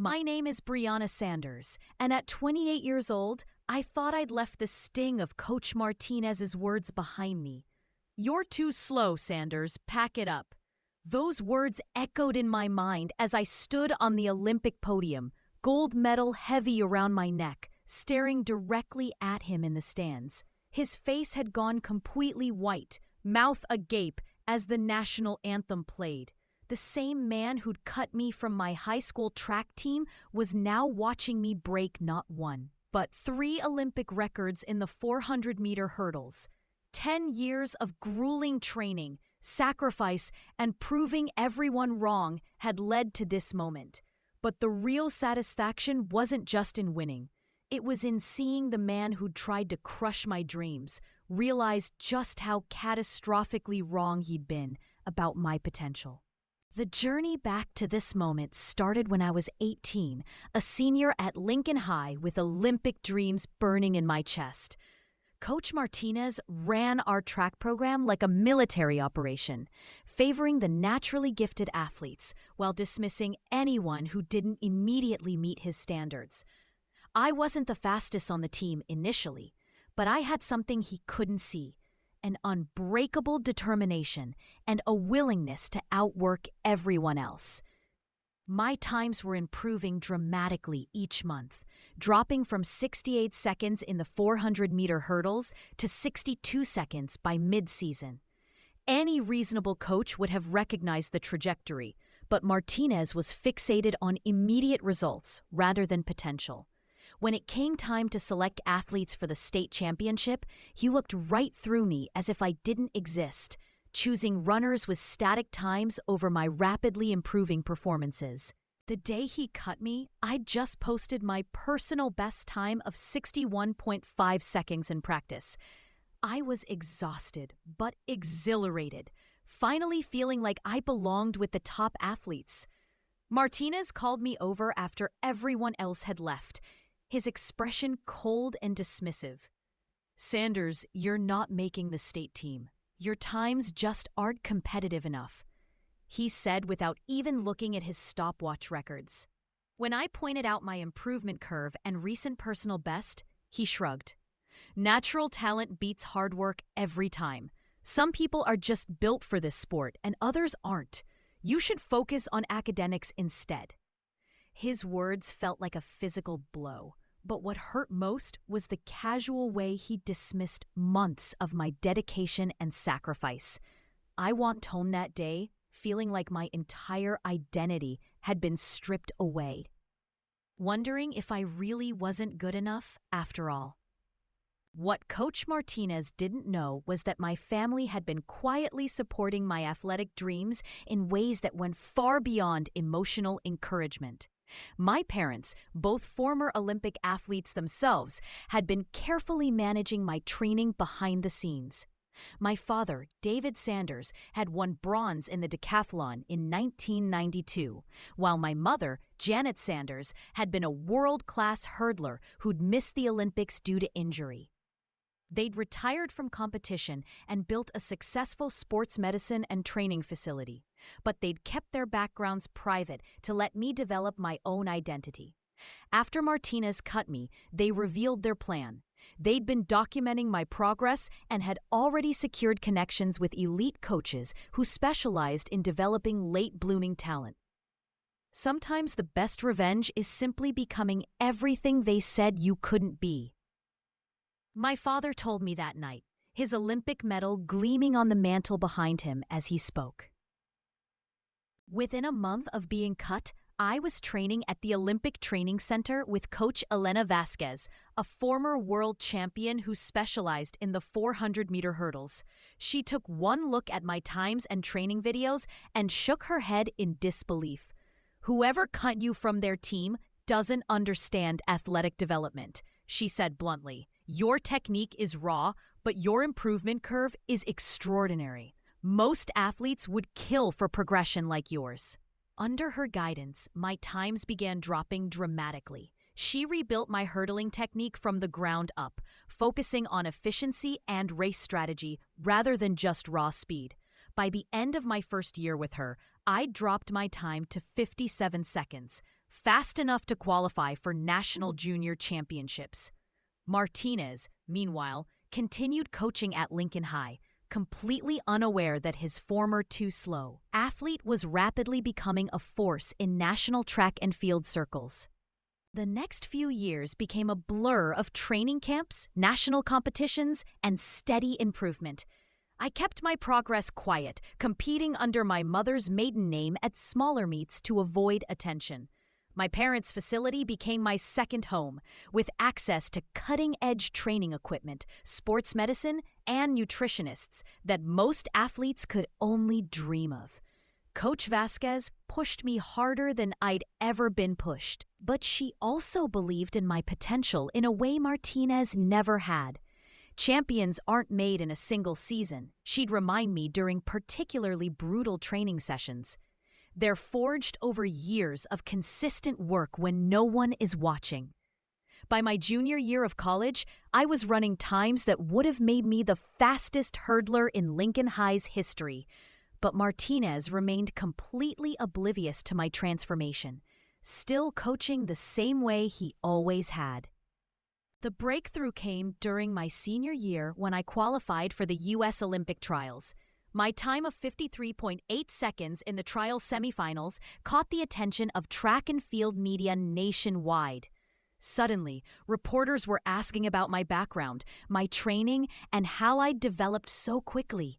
My name is Brianna Sanders, and at 28 years old, I thought I'd left the sting of Coach Martinez's words behind me. "You're too slow, Sanders. Pack it up." Those words echoed in my mind as I stood on the Olympic podium, gold medal heavy around my neck, staring directly at him in the stands. His face had gone completely white, mouth agape, as the national anthem played. The same man who'd cut me from my high school track team was now watching me break not one, but 3 Olympic records in the 400-meter hurdles. 10 years of grueling training, sacrifice, and proving everyone wrong had led to this moment. But the real satisfaction wasn't just in winning. It was in seeing the man who'd tried to crush my dreams realize just how catastrophically wrong he'd been about my potential. The journey back to this moment started when I was 18, a senior at Lincoln High with Olympic dreams burning in my chest. Coach Martinez ran our track program like a military operation, favoring the naturally gifted athletes while dismissing anyone who didn't immediately meet his standards. I wasn't the fastest on the team initially, but I had something he couldn't see: an unbreakable determination and a willingness to outwork everyone else. My times were improving dramatically each month, dropping from 68 seconds in the 400-meter hurdles to 62 seconds by mid-season. Any reasonable coach would have recognized the trajectory, but Martinez was fixated on immediate results rather than potential. When it came time to select athletes for the state championship, he looked right through me as if I didn't exist, choosing runners with static times over my rapidly improving performances. The day he cut me, I'd just posted my personal best time of 61.5 seconds in practice. I was exhausted, but exhilarated, finally feeling like I belonged with the top athletes. Martinez called me over after everyone else had left, his expression cold and dismissive. "Sanders, you're not making the state team. Your times just aren't competitive enough," he said without even looking at his stopwatch records. When I pointed out my improvement curve and recent personal best, he shrugged. "Natural talent beats hard work every time. Some people are just built for this sport and others aren't. You should focus on academics instead." His words felt like a physical blow, but what hurt most was the casual way he dismissed months of my dedication and sacrifice. I walked home that day feeling like my entire identity had been stripped away, wondering if I really wasn't good enough after all. What Coach Martinez didn't know was that my family had been quietly supporting my athletic dreams in ways that went far beyond emotional encouragement. My parents, both former Olympic athletes themselves, had been carefully managing my training behind the scenes. My father, David Sanders, had won bronze in the decathlon in 1992, while my mother, Janet Sanders, had been a world-class hurdler who'd missed the Olympics due to injury. They'd retired from competition and built a successful sports medicine and training facility, but they'd kept their backgrounds private to let me develop my own identity. After Martinez cut me, they revealed their plan. They'd been documenting my progress and had already secured connections with elite coaches who specialized in developing late-blooming talent. Sometimes the best revenge is simply becoming everything they said you couldn't be. My father told me that night, his Olympic medal gleaming on the mantle behind him as he spoke. Within a month of being cut, I was training at the Olympic Training Center with Coach Elena Vasquez, a former world champion who specialized in the 400-meter hurdles. She took one look at my times and training videos and shook her head in disbelief. "Whoever cut you from their team doesn't understand athletic development," she said bluntly. "Your technique is raw, but your improvement curve is extraordinary. Most athletes would kill for progression like yours." Under her guidance, my times began dropping dramatically. She rebuilt my hurdling technique from the ground up, focusing on efficiency and race strategy rather than just raw speed. By the end of my first year with her, I dropped my time to 57 seconds, fast enough to qualify for national junior championships. Martinez, meanwhile, continued coaching at Lincoln High, completely unaware that his former too slow athlete was rapidly becoming a force in national track and field circles. The next few years became a blur of training camps, national competitions, and steady improvement. I kept my progress quiet, competing under my mother's maiden name at smaller meets to avoid attention. My parents' facility became my second home, with access to cutting-edge training equipment, sports medicine, and nutritionists that most athletes could only dream of. Coach Vasquez pushed me harder than I'd ever been pushed, but she also believed in my potential in a way Martinez never had. Champions aren't made in a single season, she'd remind me during particularly brutal training sessions. They're forged over years of consistent work when no one is watching. By my junior year of college, I was running times that would have made me the fastest hurdler in Lincoln High's history. But Martinez remained completely oblivious to my transformation, still coaching the same way he always had. The breakthrough came during my senior year when I qualified for the U.S. Olympic trials. My time of 53.8 seconds in the trial semifinals caught the attention of track and field media nationwide. Suddenly, reporters were asking about my background, my training, and how I'd developed so quickly.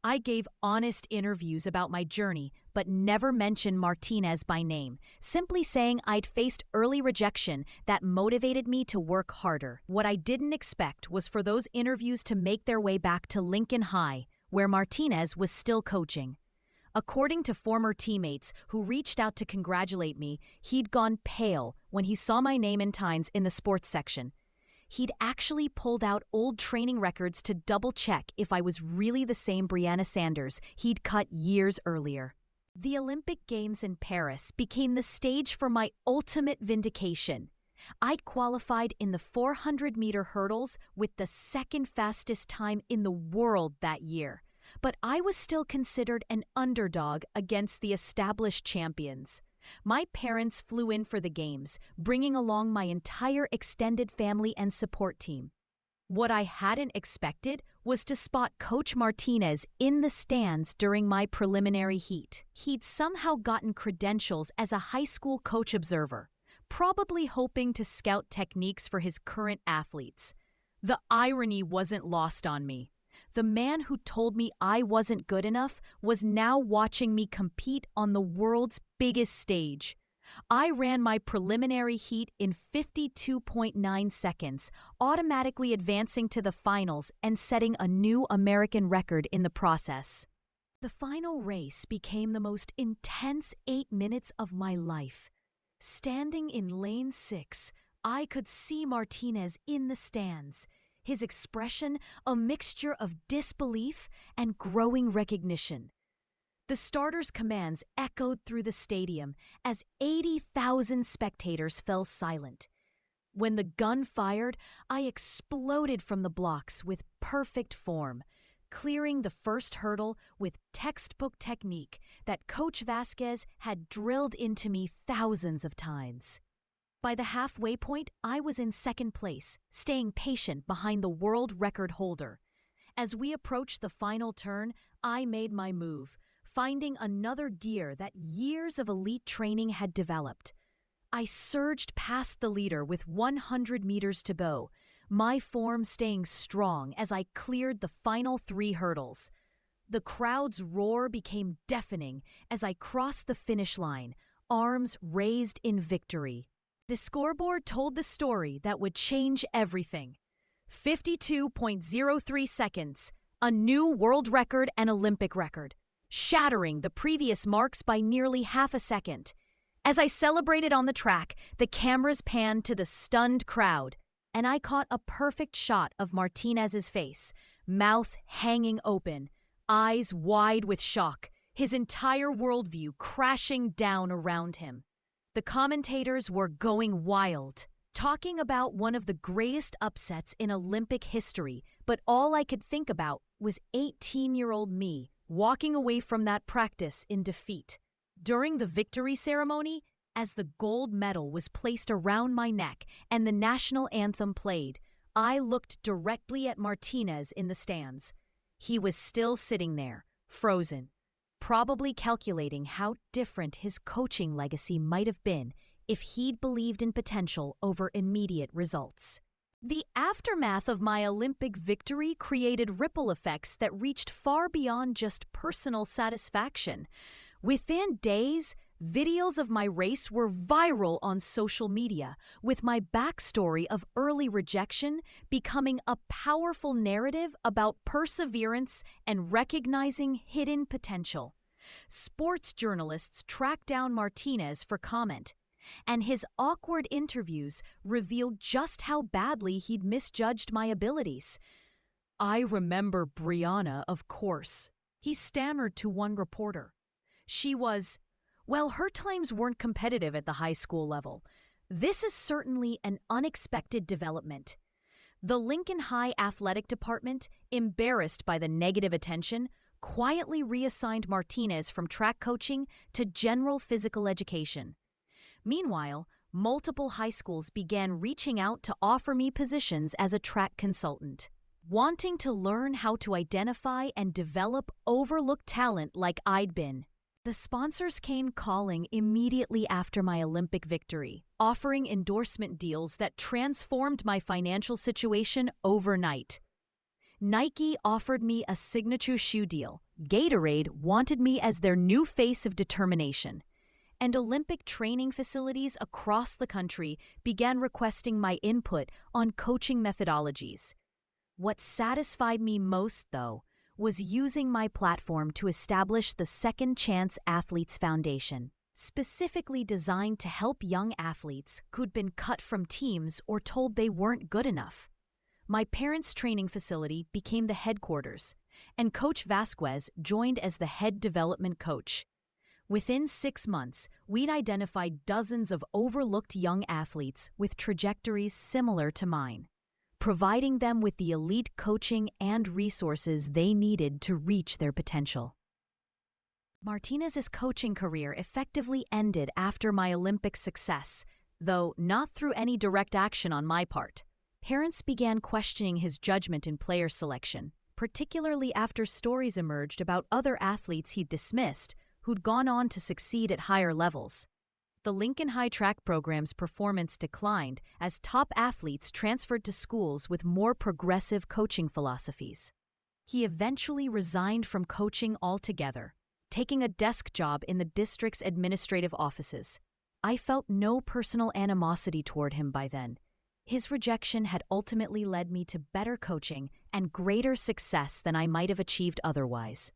I gave honest interviews about my journey, but never mentioned Martinez by name, simply saying I'd faced early rejection that motivated me to work harder. What I didn't expect was for those interviews to make their way back to Lincoln High, where Martinez was still coaching. According to former teammates who reached out to congratulate me, he'd gone pale when he saw my name in Times in the sports section. He'd actually pulled out old training records to double-check if I was really the same Brianna Sanders he'd cut years earlier. The Olympic Games in Paris became the stage for my ultimate vindication. I'd qualified in the 400-meter hurdles with the second fastest time in the world that year, but I was still considered an underdog against the established champions. My parents flew in for the games, bringing along my entire extended family and support team. What I hadn't expected was to spot Coach Martinez in the stands during my preliminary heat. He'd somehow gotten credentials as a high school coach observer, probably hoping to scout techniques for his current athletes. The irony wasn't lost on me. The man who told me I wasn't good enough was now watching me compete on the world's biggest stage. I ran my preliminary heat in 52.9 seconds, automatically advancing to the finals and setting a new American record in the process. The final race became the most intense 8 minutes of my life. Standing in lane 6, I could see Martinez in the stands. His expression a mixture of disbelief and growing recognition. The starter's commands echoed through the stadium as 80,000 spectators fell silent. When the gun fired, I exploded from the blocks with perfect form, clearing the first hurdle with textbook technique that Coach Vasquez had drilled into me thousands of times. By the halfway point, I was in second place, staying patient behind the world record holder. As we approached the final turn, I made my move, finding another gear that years of elite training had developed. I surged past the leader with 100 meters to go, my form staying strong as I cleared the final 3 hurdles. The crowd's roar became deafening as I crossed the finish line, arms raised in victory. The scoreboard told the story that would change everything. 52.03 seconds, a new world record and Olympic record, shattering the previous marks by nearly half a second. As I celebrated on the track, the cameras panned to the stunned crowd, and I caught a perfect shot of Martinez's face, mouth hanging open, eyes wide with shock, his entire worldview crashing down around him. The commentators were going wild, talking about one of the greatest upsets in Olympic history, but all I could think about was 18-year-old me walking away from that practice in defeat. During the victory ceremony, As the gold medal was placed around my neck and the national anthem played, I looked directly at Martinez in the stands. He was still sitting there, frozen, probably calculating how different his coaching legacy might have been if he'd believed in potential over immediate results. The aftermath of my Olympic victory created ripple effects that reached far beyond just personal satisfaction. Within days, videos of my race were viral on social media, with my backstory of early rejection becoming a powerful narrative about perseverance and recognizing hidden potential. Sports journalists tracked down Martinez for comment, and his awkward interviews revealed just how badly he'd misjudged my abilities. "I remember Brianna, of course," he stammered to one reporter. Well, her times weren't competitive at the high school level. This is certainly an unexpected development." The Lincoln High Athletic Department, embarrassed by the negative attention, quietly reassigned Martinez from track coaching to general physical education. Meanwhile, multiple high schools began reaching out to offer me positions as a track consultant. Wanting to learn how to identify and develop overlooked talent like I'd been, the sponsors came calling immediately after my Olympic victory, offering endorsement deals that transformed my financial situation overnight. Nike offered me a signature shoe deal, Gatorade wanted me as their new face of determination, and Olympic training facilities across the country began requesting my input on coaching methodologies. What satisfied me most, though, was using my platform to establish the Second Chance Athletes Foundation, specifically designed to help young athletes who'd been cut from teams or told they weren't good enough. My parents' training facility became the headquarters, and Coach Vasquez joined as the head development coach. Within 6 months, we'd identified dozens of overlooked young athletes with trajectories similar to mine, providing them with the elite coaching and resources they needed to reach their potential. Martinez's coaching career effectively ended after my Olympic success, though not through any direct action on my part. Parents began questioning his judgment in player selection, particularly after stories emerged about other athletes he'd dismissed who'd gone on to succeed at higher levels. The Lincoln High track program's performance declined as top athletes transferred to schools with more progressive coaching philosophies. He eventually resigned from coaching altogether, taking a desk job in the district's administrative offices. I felt no personal animosity toward him by then. His rejection had ultimately led me to better coaching and greater success than I might have achieved otherwise.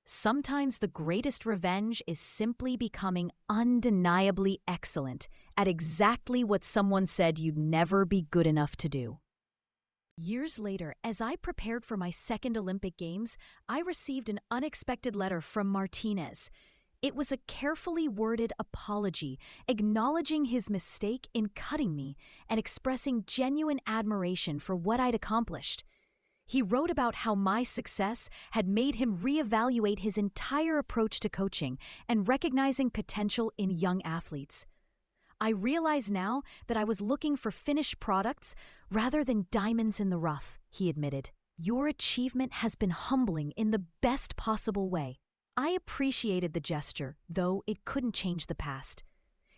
Sometimes the greatest revenge is simply becoming undeniably excellent at exactly what someone said you'd never be good enough to do. Years later, as I prepared for my second Olympic Games, I received an unexpected letter from Martinez. It was a carefully worded apology, acknowledging his mistake in cutting me and expressing genuine admiration for what I'd accomplished. He wrote about how my success had made him reevaluate his entire approach to coaching and recognizing potential in young athletes. I realize now that I was looking for finished products rather than diamonds in the rough, he admitted. Your achievement has been humbling in the best possible way. I appreciated the gesture, though it couldn't change the past.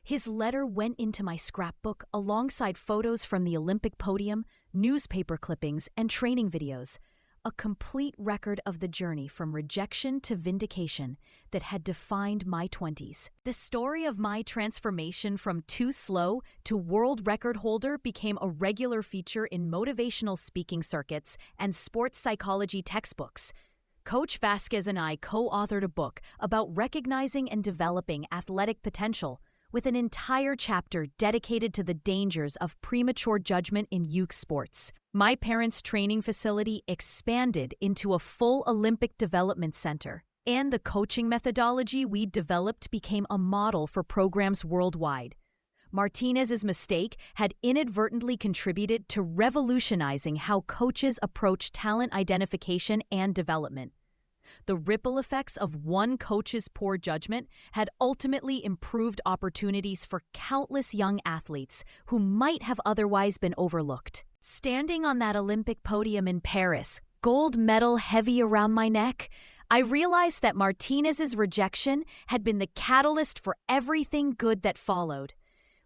His letter went into my scrapbook alongside photos from the Olympic podium, newspaper clippings, and training videos, a complete record of the journey from rejection to vindication that had defined my 20s. The story of my transformation from too slow to world record holder became a regular feature in motivational speaking circuits and sports psychology textbooks. Coach Vasquez and I co-authored a book about recognizing and developing athletic potential, with an entire chapter dedicated to the dangers of premature judgment in youth sports. My parents' training facility expanded into a full Olympic development center, and the coaching methodology we developed became a model for programs worldwide. Martinez's mistake had inadvertently contributed to revolutionizing how coaches approach talent identification and development. The ripple effects of one coach's poor judgment had ultimately improved opportunities for countless young athletes who might have otherwise been overlooked. Standing on that Olympic podium in Paris, gold medal heavy around my neck, I realized that Martinez's rejection had been the catalyst for everything good that followed.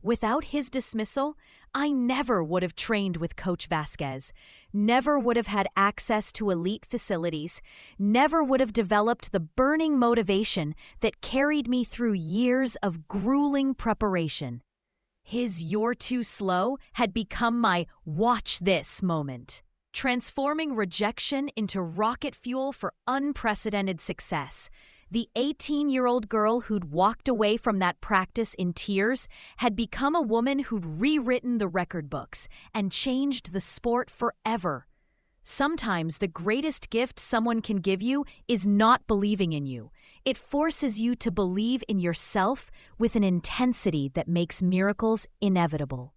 Without his dismissal, I never would have trained with Coach Vasquez, never would have had access to elite facilities, never would have developed the burning motivation that carried me through years of grueling preparation. His "you're too slow" had become my "watch this" moment, transforming rejection into rocket fuel for unprecedented success. The 18-year-old girl who'd walked away from that practice in tears had become a woman who'd rewritten the record books and changed the sport forever. Sometimes the greatest gift someone can give you is not believing in you. It forces you to believe in yourself with an intensity that makes miracles inevitable.